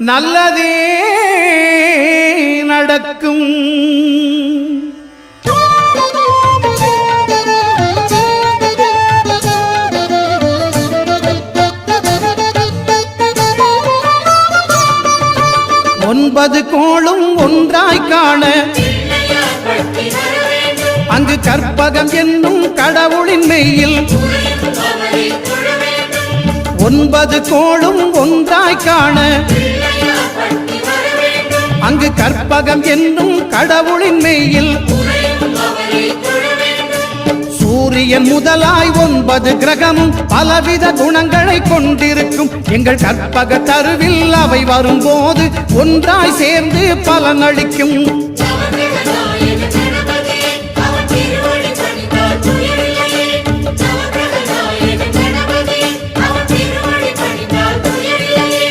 நல்லதே நடக்கும். 9 கோளும் ஒன்றாய் காண அங்கு கற்பகம் என்னும் கடவுளின் மெய்யில் 9 கோளும் ஒன்றாய் காண அங்கு கற்பகம் என்னும் கடவுளின் மெய்யில் சூரியன் முதலாய் 9 கிரகமும் பலவித குணங்களை கொண்டிருக்கும். எங்கள் கற்பக தருவில் அவை வரும்போது ஒன்றாய் சேர்ந்து பலனளிக்கும்.